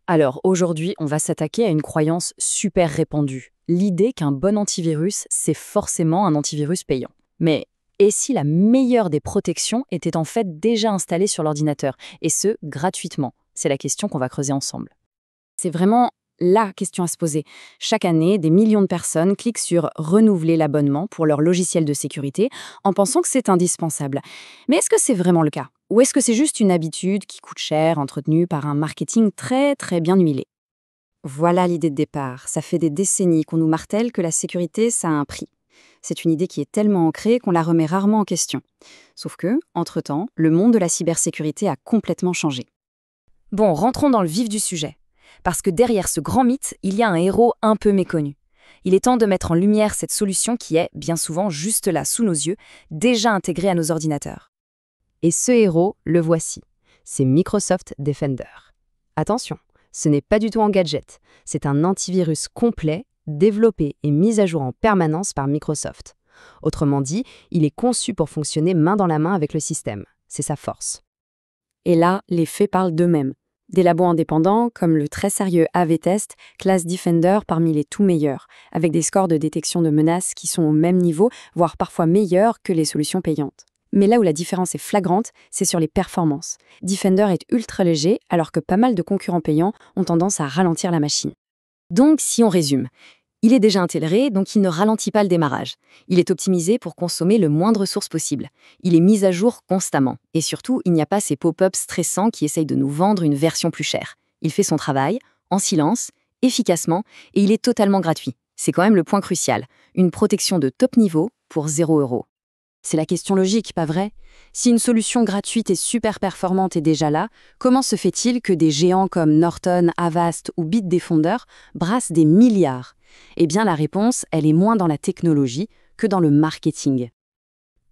Alors aujourd'hui, on va s'attaquer à une croyance super répandue. L'idée qu'un bon antivirus, c'est forcément un antivirus payant. Mais et si la meilleure des protections était en fait déjà installée sur l'ordinateur, et ce, gratuitement? C'est la question qu'on va creuser ensemble. C'est vraiment la question à se poser. Chaque année, des millions de personnes cliquent sur renouveler l'abonnement pour leur logiciel de sécurité en pensant que c'est indispensable. Mais est-ce que c'est vraiment le cas? Ou est-ce que c'est juste une habitude qui coûte cher, entretenue par un marketing très très bien huilé? Voilà l'idée de départ. Ça fait des décennies qu'on nous martèle que la sécurité, ça a un prix. C'est une idée qui est tellement ancrée qu'on la remet rarement en question. Sauf que, entre-temps, le monde de la cybersécurité a complètement changé. Bon, rentrons dans le vif du sujet. Parce que derrière ce grand mythe, il y a un héros un peu méconnu. Il est temps de mettre en lumière cette solution qui est, bien souvent, juste là, sous nos yeux, déjà intégrée à nos ordinateurs. Et ce héros, le voici. C'est Microsoft Defender. Attention, ce n'est pas du tout un gadget. C'est un antivirus complet, développé et mis à jour en permanence par Microsoft. Autrement dit, il est conçu pour fonctionner main dans la main avec le système. C'est sa force. Et là, les faits parlent d'eux-mêmes. Des labos indépendants, comme le très sérieux AV-Test, classent Defender parmi les tout meilleurs, avec des scores de détection de menaces qui sont au même niveau, voire parfois meilleurs que les solutions payantes. Mais là où la différence est flagrante, c'est sur les performances. Defender est ultra léger, alors que pas mal de concurrents payants ont tendance à ralentir la machine. Donc, si on résume, il est déjà intégré, donc il ne ralentit pas le démarrage. Il est optimisé pour consommer le moins de ressources possible. Il est mis à jour constamment. Et surtout, il n'y a pas ces pop-ups stressants qui essayent de nous vendre une version plus chère. Il fait son travail, en silence, efficacement, et il est totalement gratuit. C'est quand même le point crucial. Une protection de top niveau pour 0 €. C'est la question logique, pas vrai? Si une solution gratuite et super performante est déjà là, comment se fait-il que des géants comme Norton, Avast ou Bitdefender brassent des milliards? Eh bien, la réponse, elle est moins dans la technologie que dans le marketing.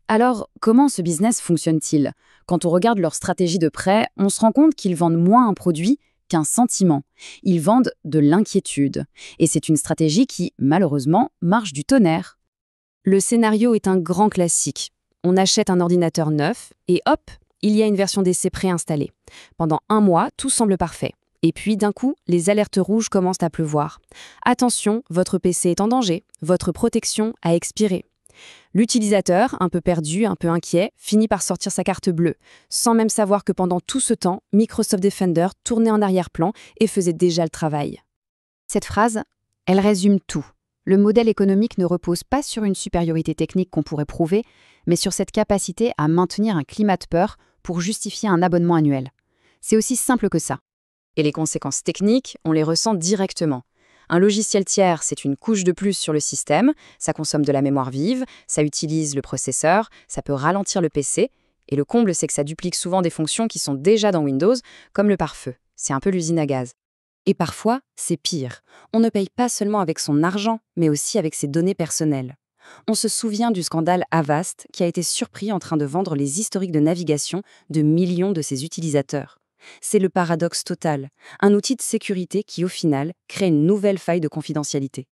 Alors, comment ce business fonctionne-t-il? Quand on regarde leur stratégie de près, on se rend compte qu'ils vendent moins un produit qu'un sentiment. Ils vendent de l'inquiétude. Et c'est une stratégie qui, malheureusement, marche du tonnerre. Le scénario est un grand classique. On achète un ordinateur neuf et hop, il y a une version d'essai préinstallée. Pendant un mois, tout semble parfait. Et puis, d'un coup, les alertes rouges commencent à pleuvoir. Attention, votre PC est en danger, votre protection a expiré. L'utilisateur, un peu perdu, un peu inquiet, finit par sortir sa carte bleue, sans même savoir que pendant tout ce temps, Microsoft Defender tournait en arrière-plan et faisait déjà le travail. Cette phrase, elle résume tout. Le modèle économique ne repose pas sur une supériorité technique qu'on pourrait prouver, mais sur cette capacité à maintenir un climat de peur pour justifier un abonnement annuel. C'est aussi simple que ça. Et les conséquences techniques, on les ressent directement. Un logiciel tiers, c'est une couche de plus sur le système, ça consomme de la mémoire vive, ça utilise le processeur, ça peut ralentir le PC, et le comble, c'est que ça duplique souvent des fonctions qui sont déjà dans Windows, comme le pare-feu. C'est un peu l'usine à gaz. Et parfois, c'est pire. On ne paye pas seulement avec son argent, mais aussi avec ses données personnelles. On se souvient du scandale Avast, qui a été surpris en train de vendre les historiques de navigation de millions de ses utilisateurs. C'est le paradoxe total, un outil de sécurité qui, au final, crée une nouvelle faille de confidentialité.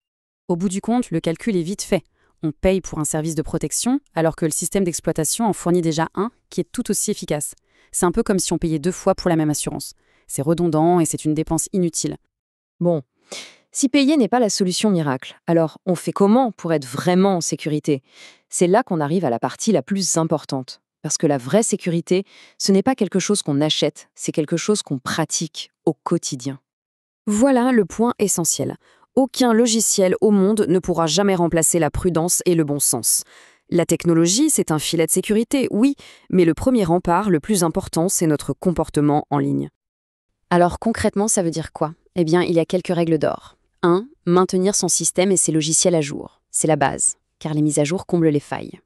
Au bout du compte, le calcul est vite fait. On paye pour un service de protection, alors que le système d'exploitation en fournit déjà un qui est tout aussi efficace. C'est un peu comme si on payait 2 fois pour la même assurance. C'est redondant et c'est une dépense inutile. Bon, si payer n'est pas la solution miracle, alors on fait comment pour être vraiment en sécurité? C'est là qu'on arrive à la partie la plus importante. Parce que la vraie sécurité, ce n'est pas quelque chose qu'on achète, c'est quelque chose qu'on pratique au quotidien. Voilà le point essentiel. Aucun logiciel au monde ne pourra jamais remplacer la prudence et le bon sens. La technologie, c'est un filet de sécurité, oui, mais le premier rempart, le plus important, c'est notre comportement en ligne. Alors concrètement, ça veut dire quoi? Eh bien, il y a quelques règles d'or. 1. Maintenir son système et ses logiciels à jour. C'est la base, car les mises à jour comblent les failles.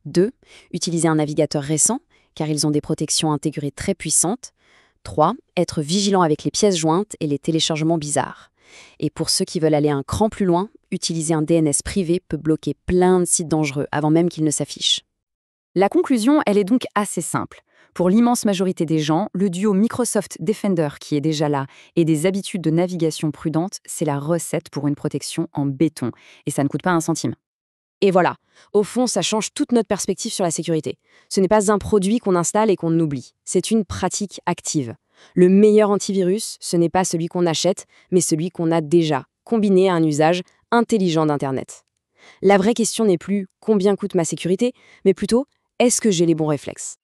2. Utiliser un navigateur récent, car ils ont des protections intégrées très puissantes. 3. Être vigilant avec les pièces jointes et les téléchargements bizarres. Et pour ceux qui veulent aller un cran plus loin, utiliser un DNS privé peut bloquer plein de sites dangereux avant même qu'ils ne s'affichent. La conclusion, elle est donc assez simple. Pour l'immense majorité des gens, le duo Microsoft Defender qui est déjà là et des habitudes de navigation prudentes, c'est la recette pour une protection en béton. Et ça ne coûte pas un centime. Et voilà, au fond, ça change toute notre perspective sur la sécurité. Ce n'est pas un produit qu'on installe et qu'on oublie, c'est une pratique active. Le meilleur antivirus, ce n'est pas celui qu'on achète, mais celui qu'on a déjà, combiné à un usage intelligent d'Internet. La vraie question n'est plus combien coûte ma sécurité, mais plutôt est-ce que j'ai les bons réflexes?